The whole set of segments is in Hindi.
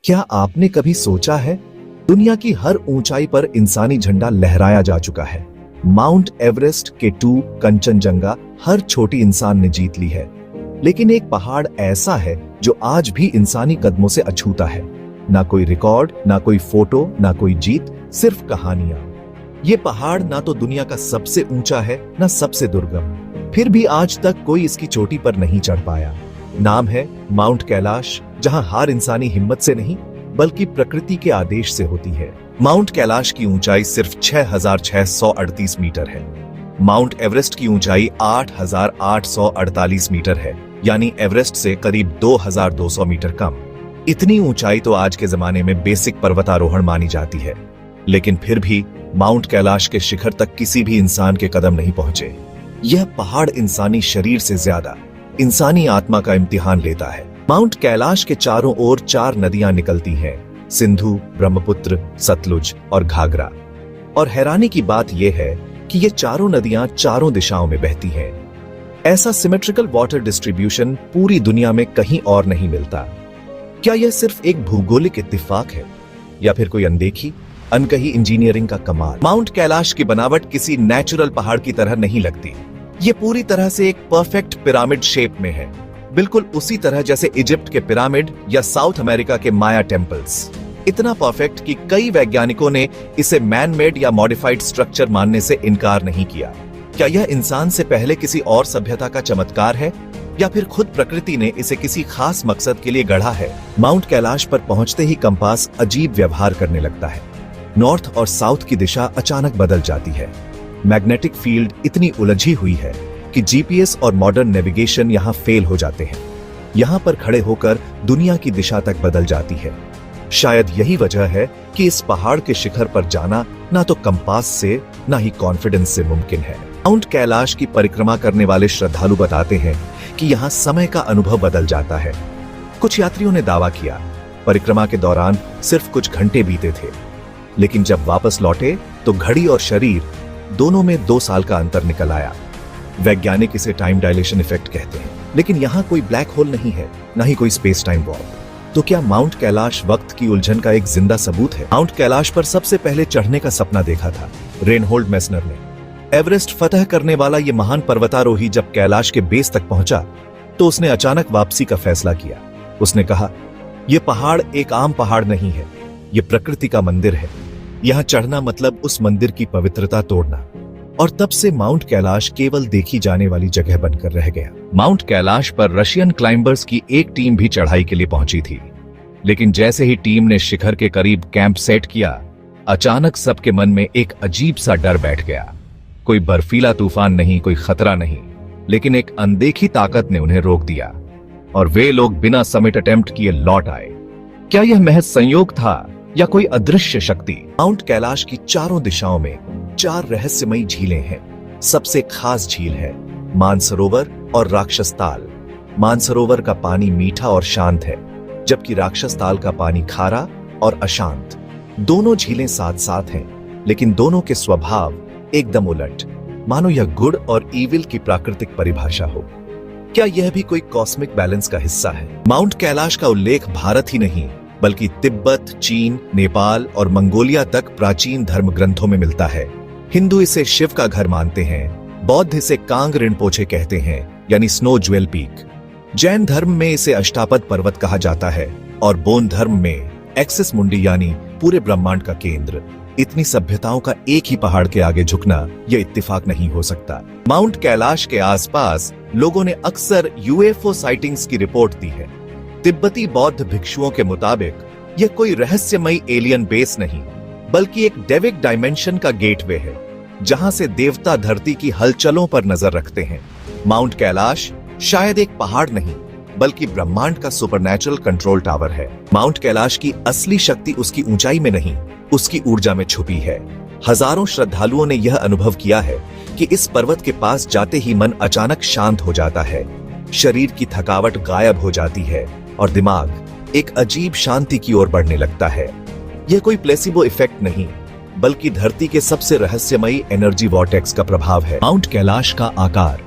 क्या आपने कभी सोचा है, दुनिया की हर ऊंचाई पर इंसानी झंडा लहराया जा चुका है। माउंट एवरेस्ट, K2, कंचनजंगा हर छोटी इंसान ने जीत ली है। लेकिन एक पहाड़ ऐसा है जो आज भी इंसानी कदमों से अछूता है। ना कोई रिकॉर्ड, ना कोई फोटो, ना कोई जीत, सिर्फ कहानियां। ये पहाड़ ना तो दुनिया का सबसे ऊंचा है, ना सबसे दुर्गम। फिर भी आज तक कोई इसकी चोटी पर नहीं चढ़ पाया। नाम है माउंट कैलाश, जहां हार इंसानी हिम्मत से नहीं बल्कि प्रकृति के आदेश से होती है। माउंट कैलाश की ऊंचाई सिर्फ 6,638 मीटर है। माउंट एवरेस्ट की ऊंचाई 8,848 मीटर है, यानी एवरेस्ट से करीब 2,200 मीटर कम। इतनी ऊंचाई तो आज के जमाने में बेसिक पर्वतारोहण मानी जाती है। लेकिन फिर भी माउंट कैलाश के शिखर तक किसी भी इंसान के कदम नहीं पहुंचे। यह पहाड़ इंसानी शरीर से ज्यादा इंसानी आत्मा का इम्तिहान लेता है। माउंट कैलाश के चारों ओर 4 नदियां निकलती हैं, सिंधु, ब्रह्मपुत्र, सतलुज और घाघरा। और हैरानी की बात यह है कि ये चारों नदियां चारों दिशाओं में बहती हैं। ऐसा सिमेट्रिकल वाटर डिस्ट्रीब्यूशन पूरी दुनिया में कहीं और नहीं मिलता। क्या यह सिर्फ एक भौगोलिक इत्तेफाक है या फिर कोई अनदेखी, अनकही इंजीनियरिंग का कमाल? माउंट कैलाश की बनावट किसी नेचुरल पहाड़ की तरह नहीं लगती। ये पूरी तरह से एक परफेक्ट पिरामिड शेप में है, बिल्कुल उसी तरह जैसे इजिप्ट के पिरामिड या साउथ अमेरिका के माया टेम्पल्स। इतना परफेक्ट कि कई वैज्ञानिकों ने इसे मैन मेड या मॉडिफाइड स्ट्रक्चर मानने से इनकार नहीं किया। क्या यह इंसान से पहले किसी और सभ्यता का चमत्कार है या फिर खुद प्रकृति ने इसे किसी खास मकसद के लिए गढ़ा है? माउंट कैलाश पर पहुंचते ही कंपास अजीब व्यवहार करने लगता है। नॉर्थ और साउथ की दिशा अचानक बदल जाती है। मैग्नेटिक फील्ड इतनी उलझी हुई है कि जीपीएस और मॉडर्न नेविगेशन यहां फेल हो जाते हैं। यहां पर खड़े होकर दुनिया की दिशा तक बदल जाती है। शायद यही वजह है कि इस पहाड़ के शिखर पर जाना ना तो कंपास से ना ही कॉन्फिडेंस से मुमकिन है। माउंट कैलाश की परिक्रमा करने वाले श्रद्धालु बताते हैं कि यहां समय का अनुभव बदल जाता है। कुछ यात्रियों ने दावा किया परिक्रमा के दौरान सिर्फ कुछ घंटे बीते थे, लेकिन जब वापस लौटे तो घड़ी और शरीर दोनों में 2 साल का अंतर निकल आया। वैज्ञानिक इसे टाइम डायलेशन इफेक्ट कहते हैं। लेकिन यहाँ कोई ब्लैक होल नहीं है, ना ही कोई स्पेस टाइम वॉर्प। तो क्या माउंट कैलाश वक्त की उलझन का एक जिंदा सबूत है? माउंट कैलाश पर सबसे पहले चढ़ने का सपना देखा था रेनहोल्ड मेसनर ने। एवरेस्ट फतह करने वाला ये महान पर्वतारोही जब कैलाश के बेस तक पहुंचा तो उसने अचानक वापसी का फैसला किया। उसने कहा, यह पहाड़ एक आम पहाड़ नहीं है, यह प्रकृति का मंदिर है। यहां चढ़ना मतलब उस मंदिर की पवित्रता तोड़ना। और तब से माउंट कैलाश केवल देखी जाने वाली जगह बनकर रह गया। माउंट कैलाश पर रशियन क्लाइंबर्स की एक टीम भी चढ़ाई के लिए पहुंची थी। लेकिन जैसे ही टीम ने शिखर के करीब कैंप सेट किया, अचानक सबके मन में एक अजीब सा डर बैठ गया। कोई बर्फीला तूफान नहीं, कोई खतरा नहीं, लेकिन एक अनदेखी ताकत ने उन्हें रोक दिया और वे लोग बिना समिट अटेम्प्ट किए लौट आए। क्या यह महज संयोग था या कोई अदृश्य शक्ति? माउंट कैलाश की चारों दिशाओं में 4 रहस्यमयी झीलें हैं। सबसे खास झील है मानसरोवर और राक्षस ताल। मानसरोवर का पानी मीठा और शांत है, जबकि राक्षस ताल का पानी खारा और अशांत। दोनों झीलें साथ साथ हैं, लेकिन दोनों के स्वभाव एकदम उलट, मानो यह गुड और ईविल की प्राकृतिक परिभाषा हो। क्या यह भी कोई कॉस्मिक बैलेंस का हिस्सा है? माउंट कैलाश का उल्लेख भारत ही नहीं बल्कि तिब्बत, चीन, नेपाल और मंगोलिया तक प्राचीन धर्म ग्रंथों में मिलता है। हिंदू इसे शिव का घर मानते हैं, बौद्ध इसे कांग रिनपोचे कहते हैं, यानी स्नो ज्वेल पीक। जैन धर्म में इसे अष्टापद पर्वत कहा जाता है और बौद्ध धर्म में एक्सिस मुंडी यानी पूरे ब्रह्मांड का केंद्र। इतनी सभ्यताओं का एक ही पहाड़ के आगे झुकना यह इत्तेफाक नहीं हो सकता। माउंट कैलाश के आसपास लोगों ने अक्सर यूएफओ साइटिंग्स की रिपोर्ट दी है। तिब्बती बौद्ध भिक्षुओं के मुताबिक यह कोई रहस्यमयी एलियन बेस नहीं बल्कि एक डेविक डायमेंशन का गेटवे है, जहां से देवता धरती की हलचलों पर नजर रखते हैं। माउंट कैलाश शायद एक पहाड़ नहीं बल्कि ब्रह्मांड का सुपरनैचुरल कंट्रोल टावर है। माउंट कैलाश की असली शक्ति उसकी ऊंचाई में नहीं, उसकी ऊर्जा में छुपी है। हजारों श्रद्धालुओं ने यह अनुभव किया है कि इस पर्वत के पास जाते ही मन अचानक शांत हो जाता है, शरीर की थकावट गायब हो जाती है और दिमाग एक अजीब शांति की ओर बढ़ने लगता है। यह कोई प्लेसिबो इफेक्ट नहीं बल्कि धरती के सबसे रहस्यमयी एनर्जी वॉर्टेक्स का प्रभाव है। माउंट कैलाश का आकार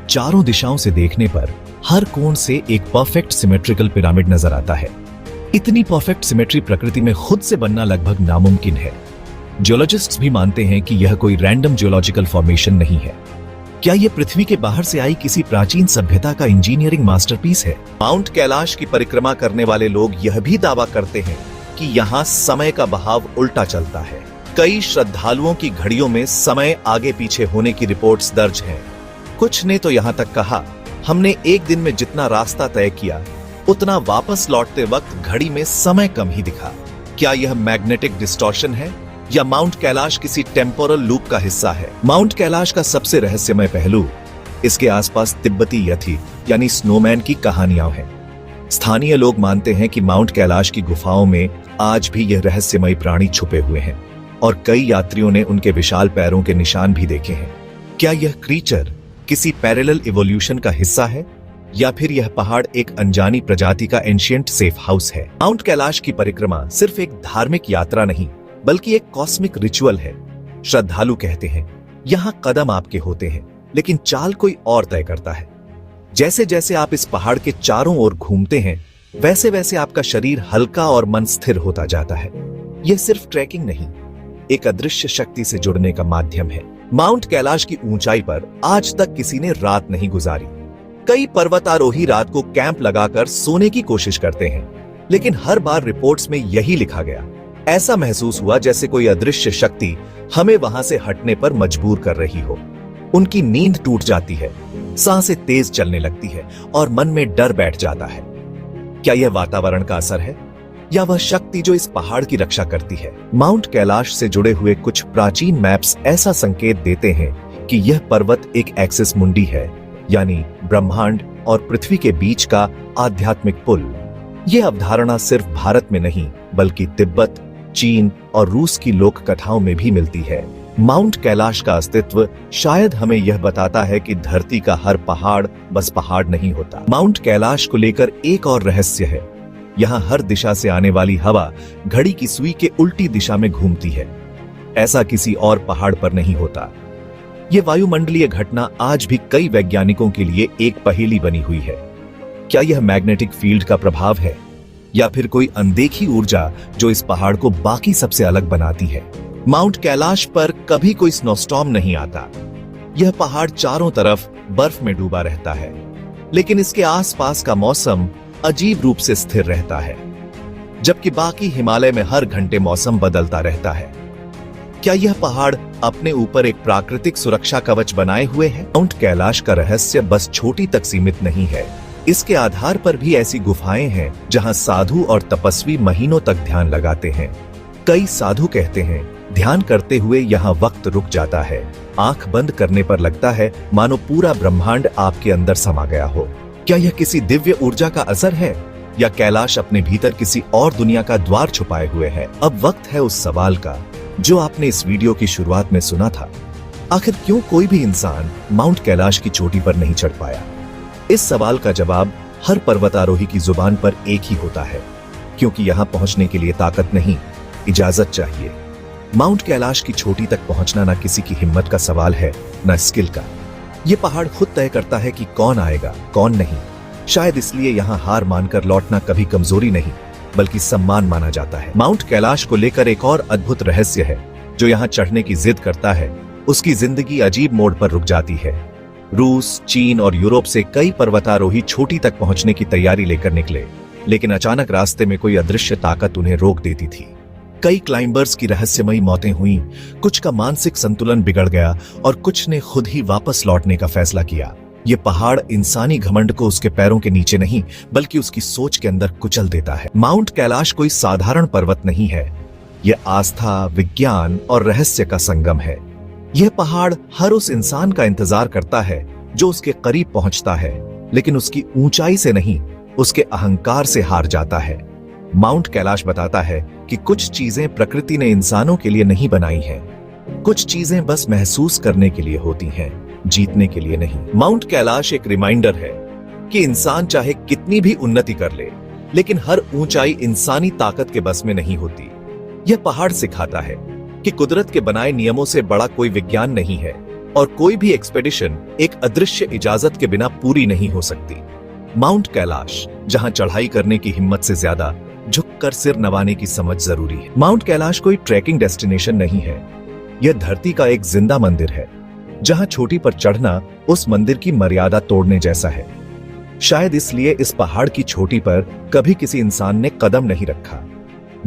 चारों दिशाओं से देखने पर हर कोण से एक परफेक्ट सिमेट्रिकल पिरामिड नजर आता है। इतनी परफेक्ट सिमेट्री प्रकृति में खुद से बनना लगभग नामुमकिन है। जियोलॉजिस्ट्स भी मानते हैं कि यह कोई रैंडम जियोलॉजिकल फॉर्मेशन नहीं है। क्या यह पृथ्वी के बाहर से आई किसी प्राचीन सभ्यता का इंजीनियरिंग मास्टरपीस है? माउंट कैलाश की परिक्रमा करने वाले लोग यह भी दावा करते हैं कि यहाँ समय का बहाव उल्टा चलता है। कई श्रद्धालुओं की घड़ियों में समय आगे पीछे होने की रिपोर्ट्स दर्ज हैं। कुछ ने तो यहाँ तक कहा, हमने एक दिन में जितना रास्ता तय किया उतना वापस लौटते वक्त घड़ी में समय कम ही दिखा। क्या यह मैग्नेटिक डिस्टॉर्शन है या माउंट कैलाश किसी टेम्पोरल लूप का हिस्सा है? माउंट कैलाश का सबसे रहस्यमय पहलू इसके आसपास तिब्बती यथी यानी स्नोमैन की कहानियां हैं। स्थानीय लोग मानते हैं कि माउंट कैलाश की गुफाओं में आज भी यह रहस्यमय प्राणी छुपे हुए हैं और कई यात्रियों ने उनके विशाल पैरों के निशान भी देखे हैं। क्या यह क्रीचर किसी पैरेलल इवोल्यूशन का हिस्सा है या फिर यह पहाड़ एक अनजानी प्रजाति का एंशिएंट सेफ हाउस है? माउंट कैलाश की परिक्रमा सिर्फ एक धार्मिक यात्रा नहीं बल्कि एक कॉस्मिक रिचुअल है। श्रद्धालु कहते हैं यहाँ कदम आपके होते हैं लेकिन चाल कोई और तय करता है। जैसे जैसे आप इस पहाड़ के चारों ओर घूमते हैं वैसे वैसे आपका शरीर हल्का और मन स्थिर होता जाता है। यह सिर्फ ट्रैकिंग नहीं, एक अदृश्य शक्ति से जुड़ने का माध्यम है। माउंट कैलाश की ऊंचाई पर आज तक किसी ने रात नहीं गुजारी। कई पर्वतारोही रात को कैंप लगाकर सोने की कोशिश करते हैं, लेकिन हर बार रिपोर्ट्स में यही लिखा गया, ऐसा महसूस हुआ जैसे कोई अदृश्य शक्ति हमें वहां से हटने पर मजबूर कर रही हो। उनकी नींद टूट जाती है, सांसें तेज चलने लगती है और मन में डर बैठ जाता है। क्या यह वातावरण का असर है या वह शक्ति जो इस पहाड़ की रक्षा करती है? माउंट कैलाश से जुड़े हुए कुछ प्राचीन मैप्स ऐसा संकेत देते हैं कि यह पर्वत एक एक्सिस मुंडी है, यानी ब्रह्मांड और पृथ्वी के बीच का आध्यात्मिक पुल। यह अवधारणा सिर्फ भारत में नहीं बल्कि तिब्बत, चीन और रूस की लोक कथाओं में भी मिलती है। माउंट कैलाश का अस्तित्व शायद हमें यह बताता है कि धरती का हर पहाड़ बस पहाड़ नहीं होता। माउंट कैलाश को लेकर एक और रहस्य है, यहाँ हर दिशा से आने वाली हवा घड़ी की सुई के उल्टी दिशा में घूमती है। ऐसा किसी और पहाड़ पर नहीं होता। यह वायुमंडलीय घटना आज भी कई वैज्ञानिकों के लिए एक पहेली बनी हुई है। क्या यह मैग्नेटिक फील्ड का प्रभाव है या फिर कोई अनदेखी ऊर्जा जो इस पहाड़ को बाकी सबसे अलग बनाती है? माउंट कैलाश पर कभी कोई स्नोस्टॉर्म नहीं आता। यह पहाड़ चारों तरफ बर्फ में डूबा रहता है, लेकिन इसके आसपास का मौसम अजीब रूप से स्थिर रहता है, जबकि बाकी हिमालय में हर घंटे मौसम बदलता रहता है। क्या यह पहाड़ अपने ऊपर एक प्राकृतिक सुरक्षा कवच बनाए हुए है? माउंट कैलाश का रहस्य बस चोटी तक सीमित नहीं है। इसके आधार पर भी ऐसी गुफाएं हैं जहां साधु और तपस्वी महीनों तक ध्यान लगाते हैं। कई साधु कहते हैं ध्यान करते हुए यहाँ वक्त रुक जाता है। आंख बंद करने पर लगता है मानो पूरा ब्रह्मांड आपके अंदर समा गया हो। क्या यह किसी दिव्य ऊर्जा का असर है या कैलाश अपने भीतर किसी और दुनिया का द्वार छुपाए हुए है? अब वक्त है उस सवाल का जो आपने इस वीडियो की शुरुआत में सुना था। आखिर क्यों कोई भी इंसान माउंट कैलाश की चोटी पर नहीं चढ़ पाया? इस सवाल का जवाब हर पर्वतारोही की जुबान पर एक ही होता है, क्योंकि यहाँ पहुंचने के लिए ताकत नहीं, इजाजत चाहिए। माउंट कैलाश की चोटी तक पहुंचना ना किसी की हिम्मत का सवाल है, ना स्किल का। ये पहाड़ खुद तय करता है कि कौन आएगा, कौन नहीं। शायद इसलिए यहाँ हार मानकर लौटना कभी कमजोरी नहीं बल्कि सम्मान माना जाता है। माउंट कैलाश को लेकर एक और अद्भुत रहस्य है। जो यहाँ चढ़ने की जिद करता है उसकी जिंदगी अजीब मोड़ पर रुक जाती है। रूस, चीन और यूरोप से कई पर्वतारोही चोटी तक पहुंचने की तैयारी लेकर निकले, लेकिन अचानक रास्ते में कोई अदृश्य ताकत उन्हें रोक देती थी। कई क्लाइंबर्स की रहस्यमयी मौतें हुई, कुछ का मानसिक संतुलन बिगड़ गया और कुछ ने खुद ही वापस लौटने का फैसला किया। ये पहाड़ इंसानी घमंड को उसके पैरों के नीचे नहीं बल्कि उसकी सोच के अंदर कुचल देता है। माउंट कैलाश कोई साधारण पर्वत नहीं है, यह आस्था, विज्ञान और रहस्य का संगम है। यह पहाड़ हर उस इंसान का इंतजार करता है जो उसके करीब पहुंचता है, लेकिन उसकी ऊंचाई से नहीं, उसके अहंकार से हार जाता है। माउंट कैलाश बताता है कि कुछ चीजें प्रकृति ने इंसानों के लिए नहीं बनाई हैं, कुछ चीजें बस महसूस करने के लिए होती हैं, जीतने के लिए नहीं। माउंट कैलाश एक रिमाइंडर है कि इंसान चाहे कितनी भी उन्नति कर ले, लेकिन हर ऊंचाई इंसानी ताकत के बस में नहीं होती। यह पहाड़ सिखाता है कि कुदरत के बनाए नियमों से बड़ा कोई विज्ञान नहीं है और कोई भी एक्सपेडिशन एक अदृश्य इजाजत के बिना पूरी नहीं हो सकती। माउंट कैलाश जहां चढ़ाई करने की हिम्मत से ज्यादा झुककर सिर नवाने की समझ जरूरी है। माउंट कैलाश कोई ट्रैकिंग डेस्टिनेशन नहीं है, यह धरती का एक जिंदा मंदिर है, जहां चोटी पर चढ़ना उस मंदिर की मर्यादा तोड़ने जैसा है। शायद इसलिए इस पहाड़ की चोटी पर कभी किसी इंसान ने कदम नहीं रखा।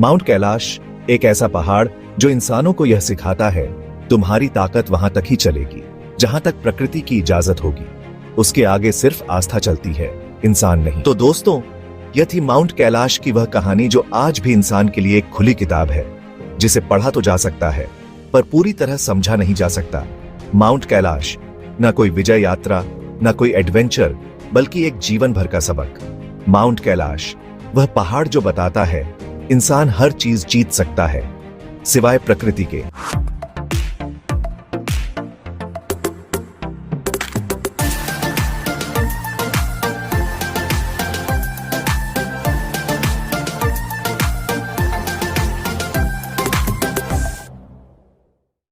माउंट कैलाश एक ऐसा पहाड़ जो इंसानों को यह सिखाता है, तुम्हारी ताकत वहां तक ही चलेगी जहां तक प्रकृति की इजाजत होगी। उसके आगे सिर्फ आस्था चलती है, इंसान नहीं। तो दोस्तों, यह थी माउंट कैलाश की वह कहानी जो आज भी इंसान के लिए एक खुली किताब है, जिसे पढ़ा तो जा सकता है पर पूरी तरह समझा नहीं जा सकता। माउंट कैलाश न कोई विजय यात्रा, न कोई एडवेंचर, बल्कि एक जीवन भर का सबक। माउंट कैलाश वह पहाड़ जो बताता है इंसान हर चीज जीत सकता है सिवाय प्रकृति के।